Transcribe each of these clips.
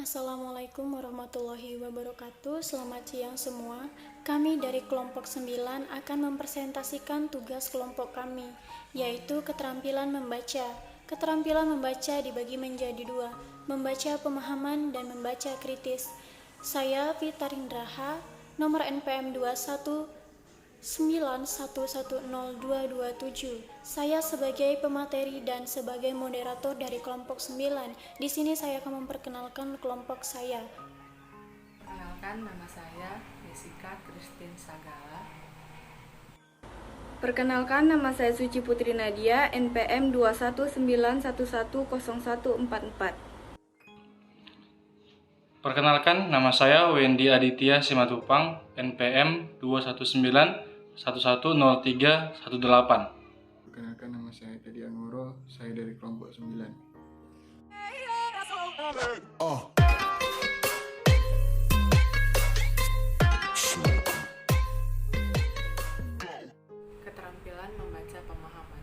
Assalamualaikum warahmatullahi wabarakatuh. Selamat siang semua. Kami dari kelompok 9 akan mempresentasikan tugas kelompok kami, yaitu keterampilan membaca. Keterampilan membaca dibagi menjadi dua, membaca pemahaman dan membaca kritis. Saya Vita Rindraha, nomor NPM 2191102227. Saya sebagai pemateri dan sebagai moderator dari kelompok 9. Di sini saya akan memperkenalkan kelompok saya. Perkenalkan, nama saya Jessica Christine Sagala. Perkenalkan, nama saya Suci Putri Nadia, NPM 219110144. Perkenalkan, nama saya Wendy Aditya Simatupang, NPM 219110318. Perkenalkan, nama saya Teddy Anggoro, saya dari kelompok 9. Keterampilan membaca pemahaman.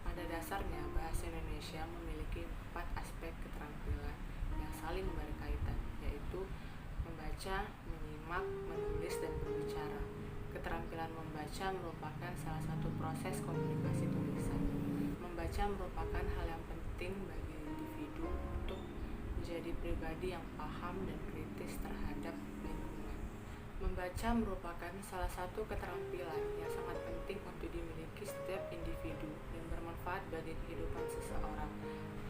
Pada dasarnya, bahasa Indonesia memiliki 4 aspek keterampilan yang saling berkaitan, yaitu membaca, menyimak, menulis, dan berbicara. Keterampilan membaca merupakan salah satu proses komunikasi tulisan. Membaca merupakan hal yang penting bagi individu untuk menjadi pribadi yang paham dan kritis terhadap lingkungan. Membaca merupakan salah satu keterampilan yang sangat penting untuk dimiliki setiap individu dan bermanfaat bagi kehidupan seseorang.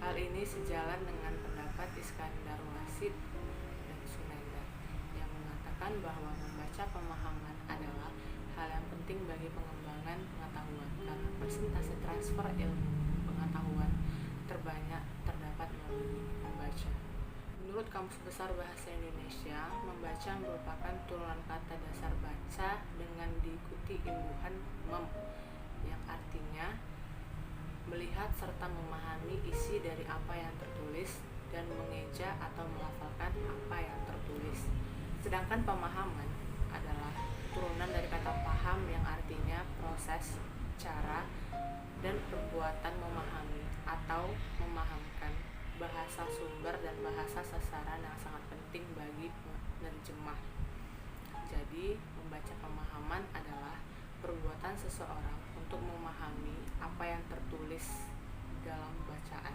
Hal ini sejalan dengan pendapat Iskandar Wasid dan Sunendar yang mengatakan bahwa membaca pemahaman adalah hal yang penting bagi pengembangan pengetahuan karena persentase transfer ilmu pengetahuan terbanyak terdapat melalui membaca. Menurut Kamus Besar Bahasa Indonesia, membaca merupakan turunan kata dasar baca dengan diikuti imbuhan mem, yang artinya melihat serta memahami isi dari apa yang tertulis dan mengeja atau melafalkan apa yang tertulis. Sedangkan pemahaman adalah turunan dari kata paham yang artinya proses, cara, dan perbuatan memahami atau memahamkan bahasa sumber dan bahasa sasaran yang sangat penting bagi penerjemah. Jadi, membaca pemahaman adalah perbuatan seseorang untuk memahami apa yang tertulis dalam bacaan.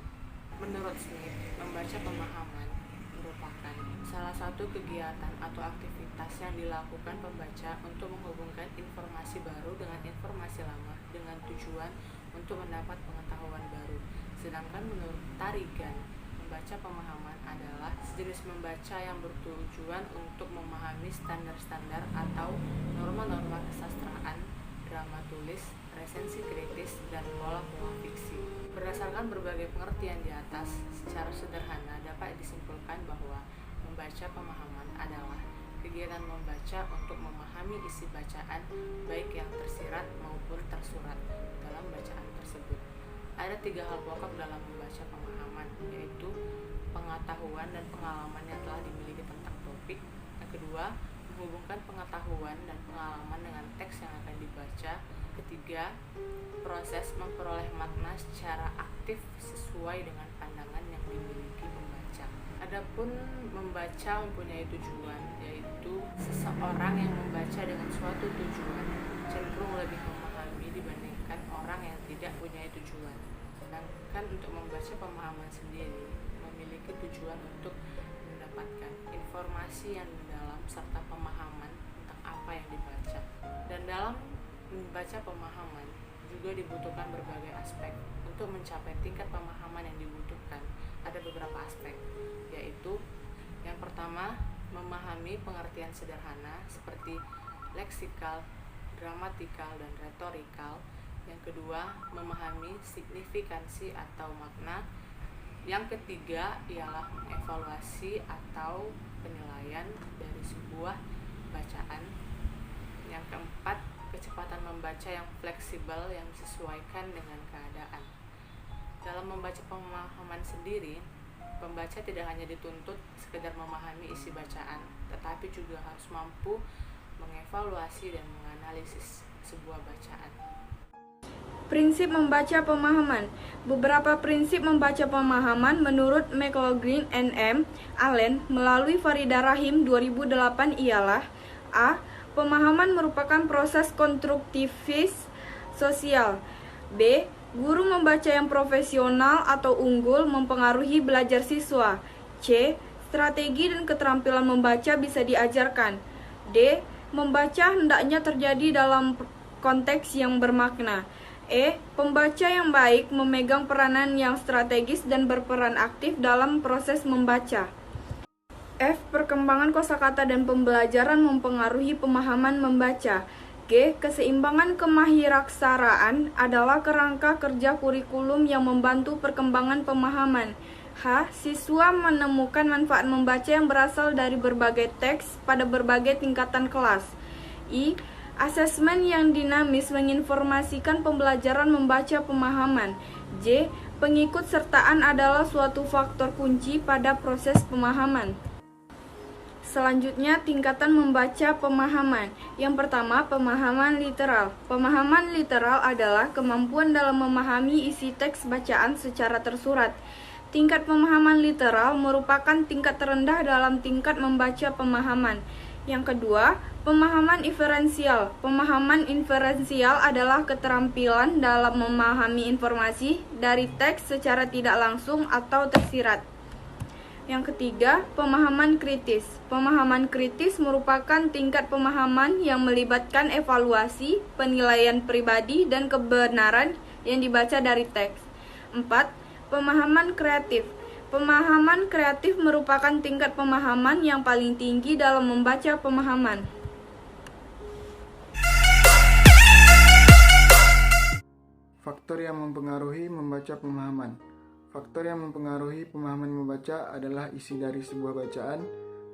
Menurut Smith, membaca pemahaman merupakan salah satu kegiatan atau aktivitas yang dilakukan pembaca untuk menghubungkan informasi baru dengan informasi lama dengan tujuan untuk mendapat pengetahuan baru. Sedangkan menurut Tarigan, membaca pemahaman adalah sejenis membaca yang bertujuan untuk memahami standar-standar atau norma-norma kesastraan, drama tulis, resensi kritis, dan pola-pola fiksi. Berdasarkan berbagai pengertian di atas, secara sederhana dapat disimpulkan bahwa membaca pemahaman adalah kegiatan membaca untuk memahami isi bacaan, baik yang tersirat maupun tersurat dalam bacaan tersebut. Ada 3 hal pokok dalam membaca pemahaman, yaitu pengetahuan dan pengalaman yang telah dimiliki tentang topik. Yang kedua, menghubungkan pengetahuan dan pengalaman dengan teks yang akan dibaca. Ketiga, proses memperoleh makna secara aktif sesuai dengan pandangan yang dimiliki pembaca. Adapun membaca mempunyai tujuan, yaitu seseorang yang membaca dengan suatu tujuan cenderung lebih memahami dibandingkan orang yang tidak punya tujuan. Sedangkan untuk membaca pemahaman sendiri memiliki tujuan untuk mendapatkan informasi yang mendalam serta pemahaman tentang apa yang dibaca. Dan dalam membaca pemahaman juga dibutuhkan berbagai aspek. Untuk mencapai tingkat pemahaman yang dibutuhkan ada beberapa aspek, yaitu yang pertama, memahami pengertian sederhana seperti leksikal, gramatikal, dan retorikal. Yang kedua, memahami signifikansi atau makna. Yang ketiga ialah mengevaluasi atau penilaian dari sebuah bacaan. Yang keempat, kecepatan membaca yang fleksibel yang disesuaikan dengan keadaan. Dalam membaca pemahaman sendiri, pembaca tidak hanya dituntut sekedar memahami isi bacaan, tetapi juga harus mampu mengevaluasi dan menganalisis sebuah bacaan. Prinsip membaca pemahaman. Beberapa prinsip membaca pemahaman menurut McLaughlin N.M. Allen melalui Farida Rahim 2008 ialah: A. Pemahaman merupakan proses konstruktivis sosial. B. Guru membaca yang profesional atau unggul mempengaruhi belajar siswa. C. Strategi dan keterampilan membaca bisa diajarkan. D. Membaca hendaknya terjadi dalam konteks yang bermakna. E. Pembaca yang baik memegang peranan yang strategis dan berperan aktif dalam proses membaca. F. Perkembangan kosakata dan pembelajaran mempengaruhi pemahaman membaca. G. Keseimbangan kemahiraksaraan adalah kerangka kerja kurikulum yang membantu perkembangan pemahaman. H. Siswa menemukan manfaat membaca yang berasal dari berbagai teks pada berbagai tingkatan kelas. I. Asesmen yang dinamis menginformasikan pembelajaran membaca pemahaman. J. Pengikut sertaan adalah suatu faktor kunci pada proses pemahaman. Selanjutnya, tingkatan membaca pemahaman. Yang pertama, pemahaman literal. Pemahaman literal adalah kemampuan dalam memahami isi teks bacaan secara tersurat. Tingkat pemahaman literal merupakan tingkat terendah dalam tingkat membaca pemahaman. Yang kedua, pemahaman inferensial. Pemahaman inferensial adalah keterampilan dalam memahami informasi dari teks secara tidak langsung atau tersirat. Yang ketiga, pemahaman kritis. Pemahaman kritis merupakan tingkat pemahaman yang melibatkan evaluasi, penilaian pribadi, dan kebenaran yang dibaca dari teks. 4. Pemahaman kreatif. Pemahaman kreatif merupakan tingkat pemahaman yang paling tinggi dalam membaca pemahaman. Faktor yang mempengaruhi membaca pemahaman. Faktor yang mempengaruhi pemahaman membaca adalah isi dari sebuah bacaan,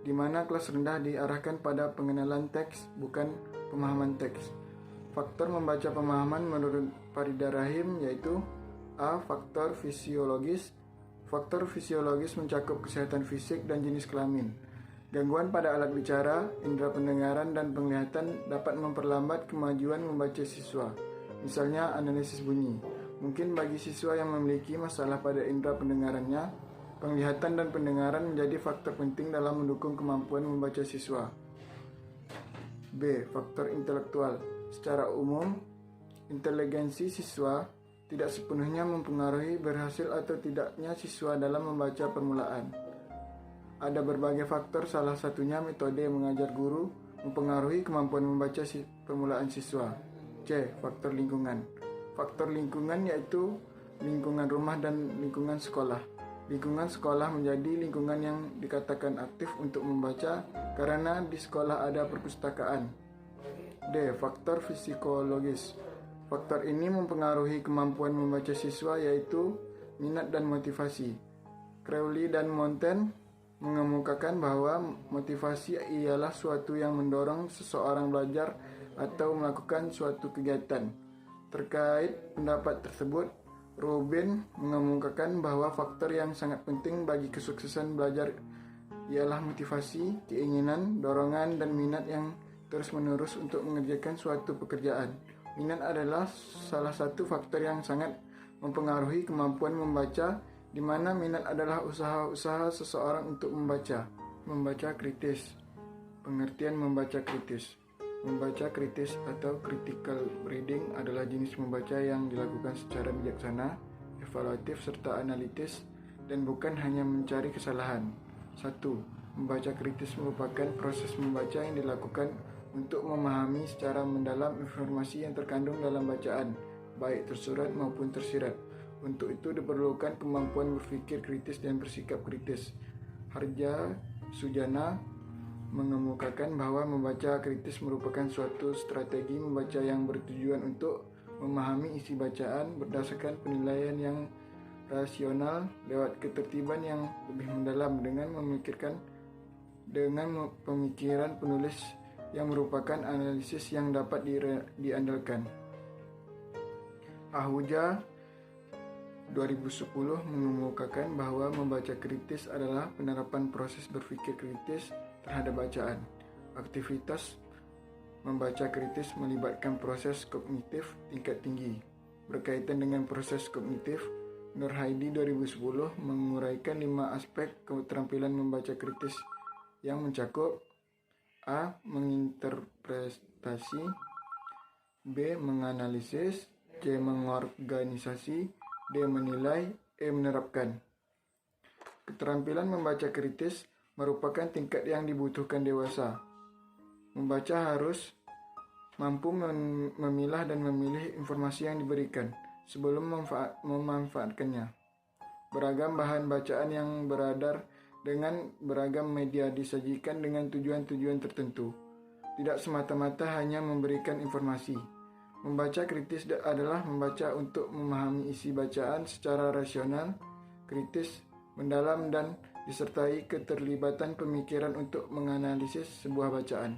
di mana kelas rendah diarahkan pada pengenalan teks, bukan pemahaman teks. Faktor membaca pemahaman menurut Farida Rahim yaitu: A. Faktor fisiologis. Faktor fisiologis mencakup kesehatan fisik dan jenis kelamin. Gangguan pada alat bicara, indera pendengaran, dan penglihatan dapat memperlambat kemajuan membaca siswa. Misalnya analisis bunyi. Mungkin bagi siswa yang memiliki masalah pada indera pendengarannya, penglihatan dan pendengaran menjadi faktor penting dalam mendukung kemampuan membaca siswa. B. Faktor intelektual. Secara umum, inteligensi siswa tidak sepenuhnya mempengaruhi berhasil atau tidaknya siswa dalam membaca permulaan. Ada berbagai faktor, salah satunya metode mengajar guru mempengaruhi kemampuan membaca permulaan siswa. C. Faktor lingkungan. Faktor lingkungan yaitu lingkungan rumah dan lingkungan sekolah. Lingkungan sekolah menjadi lingkungan yang dikatakan aktif untuk membaca karena di sekolah ada perpustakaan. D. Faktor psikologis. Faktor ini mempengaruhi kemampuan membaca siswa yaitu minat dan motivasi. Crowley dan Montaigne mengemukakan bahwa motivasi ialah suatu yang mendorong seseorang belajar atau melakukan suatu kegiatan. Terkait pendapat tersebut, Robin mengemukakan bahwa faktor yang sangat penting bagi kesuksesan belajar ialah motivasi, keinginan, dorongan, dan minat yang terus-menerus untuk mengerjakan suatu pekerjaan. Minat adalah salah satu faktor yang sangat mempengaruhi kemampuan membaca, di mana minat adalah usaha-usaha seseorang untuk membaca. Membaca kritis. Pengertian membaca kritis. Membaca kritis atau critical reading adalah jenis membaca yang dilakukan secara bijaksana, evaluatif, serta analitis, dan bukan hanya mencari kesalahan. 1. Membaca kritis merupakan proses membaca yang dilakukan untuk memahami secara mendalam informasi yang terkandung dalam bacaan, baik tersurat maupun tersirat. Untuk itu diperlukan kemampuan berpikir kritis dan bersikap kritis. Harja Sujana mengemukakan bahwa membaca kritis merupakan suatu strategi membaca yang bertujuan untuk memahami isi bacaan berdasarkan penilaian yang rasional lewat ketertiban yang lebih mendalam dengan pemikiran penulis yang merupakan analisis yang dapat diandalkan. Ahuja 2010 mengemukakan bahwa membaca kritis adalah penerapan proses berpikir kritis terhadap bacaan. Aktivitas membaca kritis melibatkan proses kognitif tingkat tinggi. berkaitan dengan proses kognitif, Nur Haidi 2010 menguraikan 5 aspek keterampilan membaca kritis yang mencakup A. Menginterpretasi, B. Menganalisis, C. Mengorganisasi, D. Menilai, E. Menerapkan. Keterampilan membaca kritis merupakan tingkat yang dibutuhkan dewasa. Membaca harus mampu memilah dan memilih informasi yang diberikan sebelum memanfaatkannya. Beragam bahan bacaan yang beredar dengan beragam media disajikan dengan tujuan-tujuan tertentu, tidak semata-mata hanya memberikan informasi. Membaca kritis adalah membaca untuk memahami isi bacaan secara rasional, kritis, mendalam, dan disertai keterlibatan pemikiran untuk menganalisis sebuah bacaan.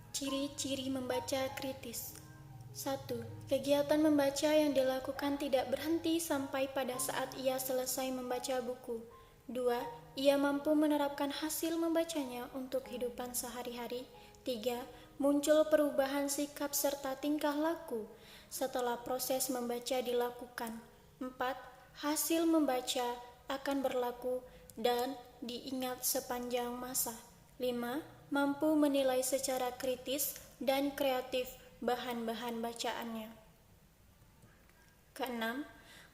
Ciri-ciri membaca kritis. 1. Kegiatan membaca yang dilakukan tidak berhenti sampai pada saat ia selesai membaca buku. 2. Ia mampu menerapkan hasil membacanya untuk kehidupan sehari-hari. 3. Muncul perubahan sikap serta tingkah laku setelah proses membaca dilakukan. 4. Hasil membaca akan berlaku dan diingat sepanjang masa. 5. Mampu menilai secara kritis dan kreatif bahan-bahan bacaannya. Keenam,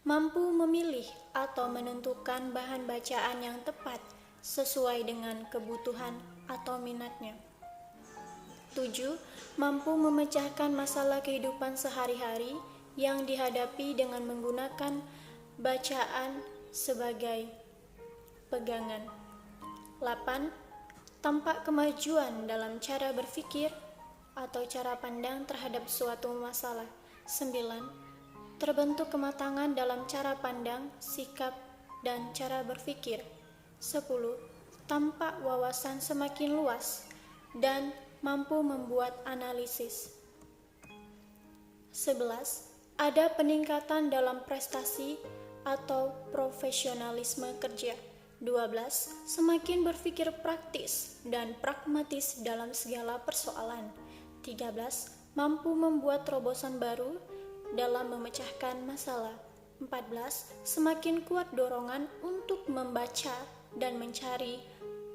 mampu memilih atau menentukan bahan bacaan yang tepat sesuai dengan kebutuhan atau minatnya. 7. Mampu memecahkan masalah kehidupan sehari-hari yang dihadapi dengan menggunakan bacaan sebagai pegangan. 8. Tampak kemajuan dalam cara berpikir atau cara pandang terhadap suatu masalah. 9. Terbentuk kematangan dalam cara pandang, sikap, dan cara berpikir. 10. Tampak wawasan semakin luas dan mampu membuat analisis. 11. Ada peningkatan dalam prestasi atau profesionalisme kerja. 12. Semakin berpikir praktis dan pragmatis dalam segala persoalan. 13. Mampu membuat terobosan baru dalam memecahkan masalah. 14. Semakin kuat dorongan untuk membaca dan mencari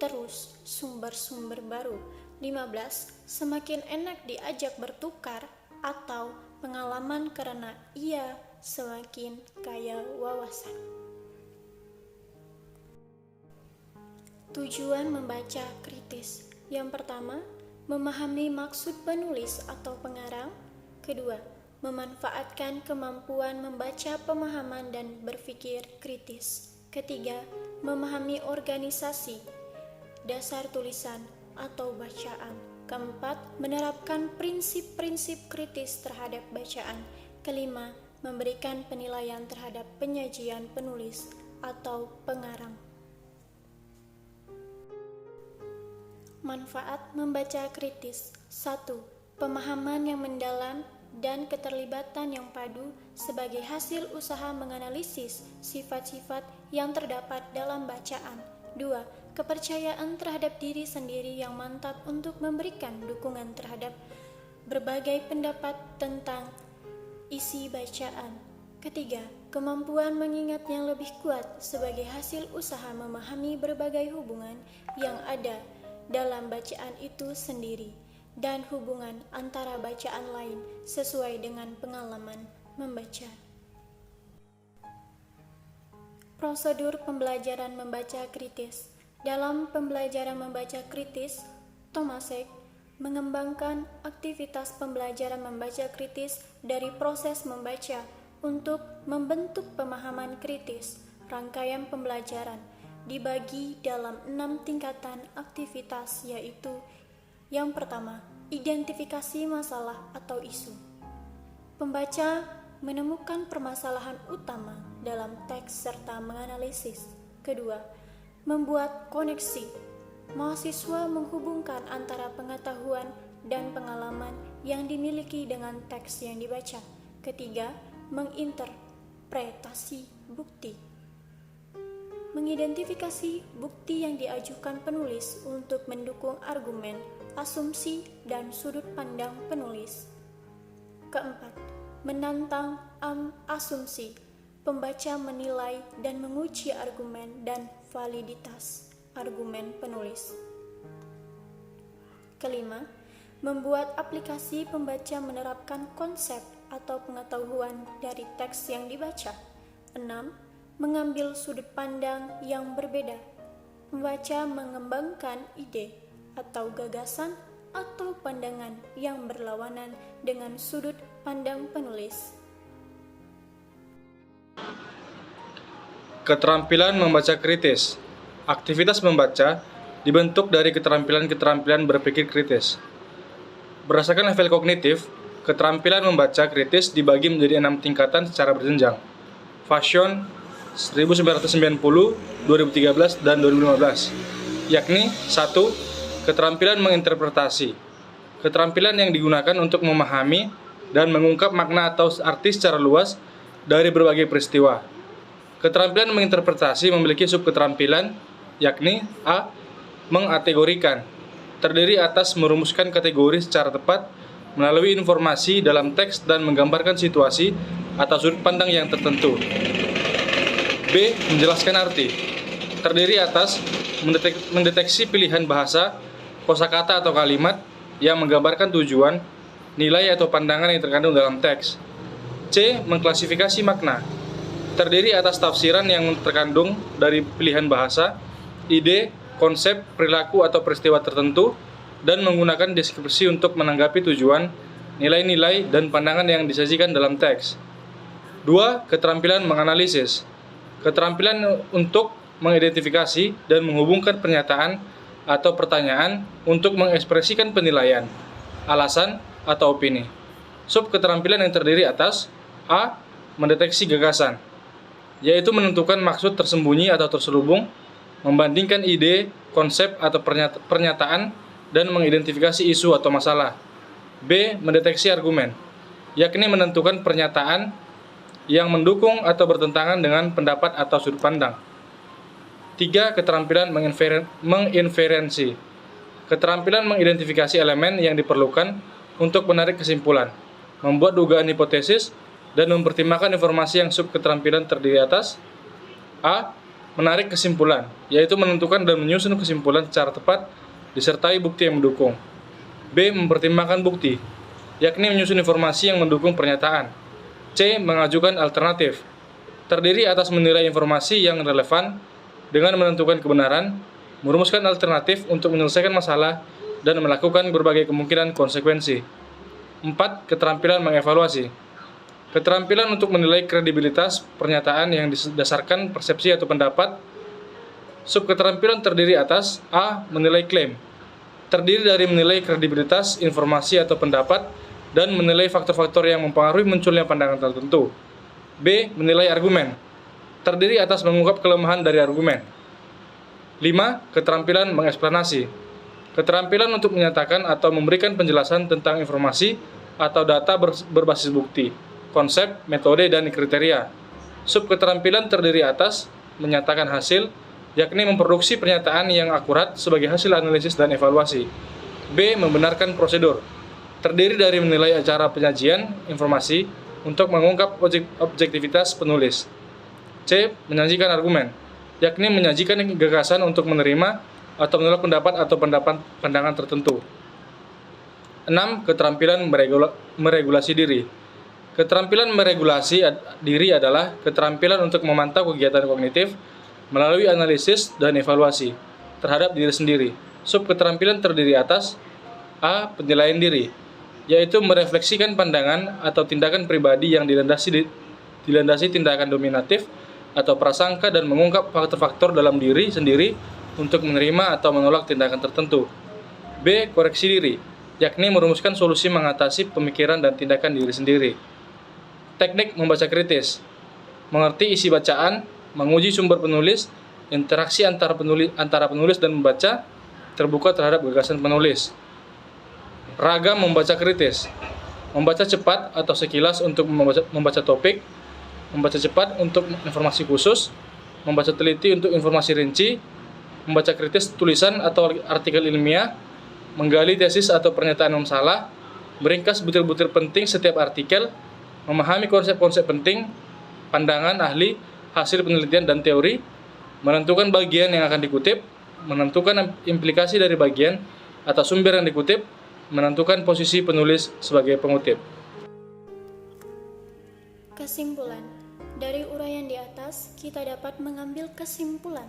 terus sumber-sumber baru. 15. Semakin enak diajak bertukar atau pengalaman karena ia semakin kaya wawasan. Tujuan membaca kritis. Yang pertama, memahami maksud penulis atau pengarang. Kedua, memanfaatkan kemampuan membaca pemahaman dan berpikir kritis. Ketiga, memahami organisasi, dasar tulisan atau bacaan. Keempat, menerapkan prinsip-prinsip kritis terhadap bacaan. Kelima, memberikan penilaian terhadap penyajian penulis atau pengarang. Manfaat membaca kritis. 1. Pemahaman yang mendalam dan keterlibatan yang padu sebagai hasil usaha menganalisis sifat-sifat yang terdapat dalam bacaan. 2. Kepercayaan terhadap diri sendiri yang mantap untuk memberikan dukungan terhadap berbagai pendapat tentang isi bacaan. Ketiga, kemampuan mengingat yang lebih kuat sebagai hasil usaha memahami berbagai hubungan yang ada dalam bacaan itu sendiri dan hubungan antara bacaan lain sesuai dengan pengalaman membaca. Prosedur pembelajaran membaca kritis. Dalam pembelajaran membaca kritis, Tomasek mengembangkan aktivitas pembelajaran membaca kritis dari proses membaca untuk membentuk pemahaman kritis. Rangkaian pembelajaran dibagi dalam 6 tingkatan aktivitas, yaitu yang pertama, identifikasi masalah atau isu. Pembaca menemukan permasalahan utama dalam teks serta menganalisis. Kedua, membuat koneksi. Mahasiswa menghubungkan antara pengetahuan dan pengalaman yang dimiliki dengan teks yang dibaca. Ketiga, menginterpretasi bukti. Mengidentifikasi bukti yang diajukan penulis untuk mendukung argumen, asumsi, dan sudut pandang penulis. Keempat, menantang asumsi. Pembaca menilai dan menguji argumen dan validitas argumen penulis. Kelima, membuat aplikasi pembaca menerapkan konsep atau pengetahuan dari teks yang dibaca. 6. Mengambil sudut pandang yang berbeda. Pembaca mengembangkan ide atau gagasan atau pandangan yang berlawanan dengan sudut pandang penulis. Keterampilan membaca kritis. Aktivitas membaca dibentuk dari keterampilan-keterampilan berpikir kritis. Berdasarkan level kognitif, keterampilan membaca kritis dibagi menjadi 6 tingkatan secara berjenjang. Fashion 1990, 2013, dan 2015, yakni 1. Keterampilan menginterpretasi. Keterampilan yang digunakan untuk memahami dan mengungkap makna atau arti secara luas dari berbagai peristiwa. Keterampilan menginterpretasi memiliki subketerampilan, yakni A. Mengategorikan, terdiri atas merumuskan kategori secara tepat melalui informasi dalam teks dan menggambarkan situasi atau sudut pandang yang tertentu. B. Menjelaskan arti, terdiri atas mendeteksi pilihan bahasa, kosakata atau kalimat yang menggambarkan tujuan, nilai atau pandangan yang terkandung dalam teks. C. Mengklasifikasi makna, terdiri atas tafsiran yang terkandung dari pilihan bahasa, ide, konsep, perilaku atau peristiwa tertentu, dan menggunakan deskripsi untuk menanggapi tujuan, nilai-nilai, dan pandangan yang disajikan dalam teks. 2. Keterampilan menganalisis, keterampilan untuk mengidentifikasi dan menghubungkan pernyataan atau pertanyaan untuk mengekspresikan penilaian, alasan, atau opini. Subketerampilan yang terdiri atas A. Mendeteksi gagasan, yaitu menentukan maksud tersembunyi atau terselubung, membandingkan ide, konsep, atau pernyataan, dan mengidentifikasi isu atau masalah. B. Mendeteksi argumen, yakni menentukan pernyataan yang mendukung atau bertentangan dengan pendapat atau sudut pandang. 3. Keterampilan menginferensi, keterampilan mengidentifikasi elemen yang diperlukan untuk menarik kesimpulan, membuat dugaan hipotesis, dan mempertimbangkan informasi yang subketerampilan terdiri atas A. Menarik kesimpulan, yaitu menentukan dan menyusun kesimpulan secara tepat disertai bukti yang mendukung. B. Mempertimbangkan bukti, yakni menyusun informasi yang mendukung pernyataan. C. Mengajukan alternatif, terdiri atas menilai informasi yang relevan dengan menentukan kebenaran, merumuskan alternatif untuk menyelesaikan masalah, dan melakukan berbagai kemungkinan konsekuensi. 4. Keterampilan mengevaluasi, keterampilan untuk menilai kredibilitas pernyataan yang didasarkan persepsi atau pendapat. Subketerampilan terdiri atas A. Menilai klaim, terdiri dari menilai kredibilitas informasi atau pendapat dan menilai faktor-faktor yang mempengaruhi munculnya pandangan tertentu. B. Menilai argumen, terdiri atas mengungkap kelemahan dari argumen. 5. Keterampilan mengeksplanasi, keterampilan untuk menyatakan atau memberikan penjelasan tentang informasi atau data berbasis bukti, konsep, metode, dan kriteria. Subketerampilan terdiri atas menyatakan hasil, yakni memproduksi pernyataan yang akurat sebagai hasil analisis dan evaluasi. B. Membenarkan prosedur, terdiri dari menilai acara penyajian informasi untuk mengungkap objektivitas penulis. C. Menyajikan argumen, yakni menyajikan gagasan untuk menerima atau menolak pendapat atau pandangan tertentu. 6. Keterampilan meregulasi diri, keterampilan meregulasi diri adalah keterampilan untuk memantau kegiatan kognitif melalui analisis dan evaluasi terhadap diri sendiri. Subketerampilan terdiri atas A. Penilaian diri, yaitu merefleksikan pandangan atau tindakan pribadi yang dilandasi tindakan dominatif atau prasangka dan mengungkap faktor-faktor dalam diri sendiri untuk menerima atau menolak tindakan tertentu. B. Koreksi diri, yakni merumuskan solusi mengatasi pemikiran dan tindakan diri sendiri. Teknik membaca kritis, mengerti isi bacaan, menguji sumber penulis, interaksi antara penulis dan membaca, terbuka terhadap gagasan penulis. Ragam membaca kritis, membaca cepat atau sekilas untuk membaca topik, membaca cepat untuk informasi khusus, membaca teliti untuk informasi rinci, membaca kritis tulisan atau artikel ilmiah, menggali tesis atau pernyataan yang salah, meringkas butir-butir penting setiap artikel, memahami konsep-konsep penting, pandangan ahli, hasil penelitian dan teori, menentukan bagian yang akan dikutip, menentukan implikasi dari bagian atau sumber yang dikutip, menentukan posisi penulis sebagai pengutip. Kesimpulan. Dari uraian di atas, kita dapat mengambil kesimpulan,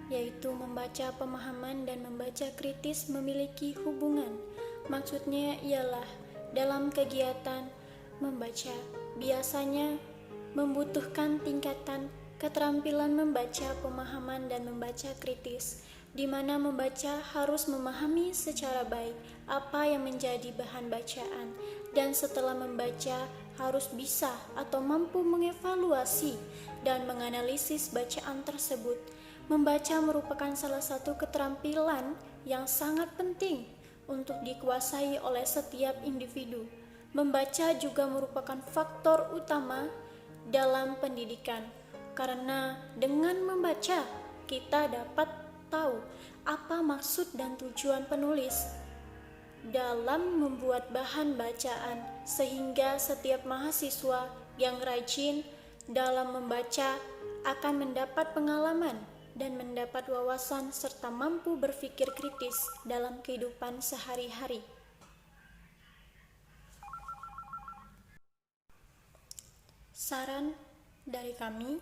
yaitu membaca pemahaman dan membaca kritis memiliki hubungan. Maksudnya ialah dalam kegiatan membaca biasanya membutuhkan tingkatan keterampilan membaca pemahaman dan membaca kritis, di mana membaca harus memahami secara baik apa yang menjadi bahan bacaan, dan setelah membaca harus bisa atau mampu mengevaluasi dan menganalisis bacaan tersebut. Membaca merupakan salah satu keterampilan yang sangat penting untuk dikuasai oleh setiap individu. Membaca juga merupakan faktor utama dalam pendidikan, karena dengan membaca kita dapat tahu apa maksud dan tujuan penulis dalam membuat bahan bacaan, sehingga setiap mahasiswa yang rajin dalam membaca akan mendapat pengalaman dan mendapat wawasan serta mampu berpikir kritis dalam kehidupan sehari-hari. Saran dari kami,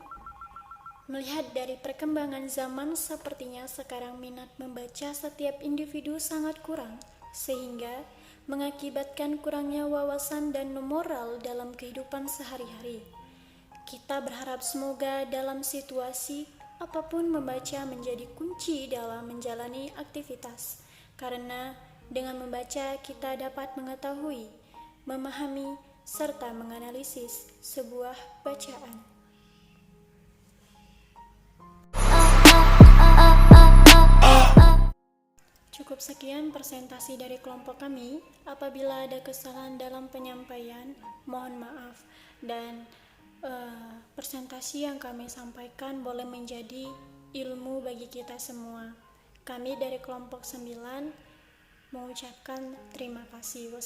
melihat dari perkembangan zaman, sepertinya sekarang minat membaca setiap individu sangat kurang, sehingga mengakibatkan kurangnya wawasan dan moral dalam kehidupan sehari-hari. Kita berharap semoga dalam situasi apapun membaca menjadi kunci dalam menjalani aktivitas, karena dengan membaca kita dapat mengetahui, memahami, serta menganalisis sebuah bacaan. Cukup sekian presentasi dari kelompok kami. Apabila ada kesalahan dalam penyampaian, mohon maaf. Dan presentasi yang kami sampaikan boleh menjadi ilmu bagi kita semua. Kami dari kelompok 9 mengucapkan terima kasih.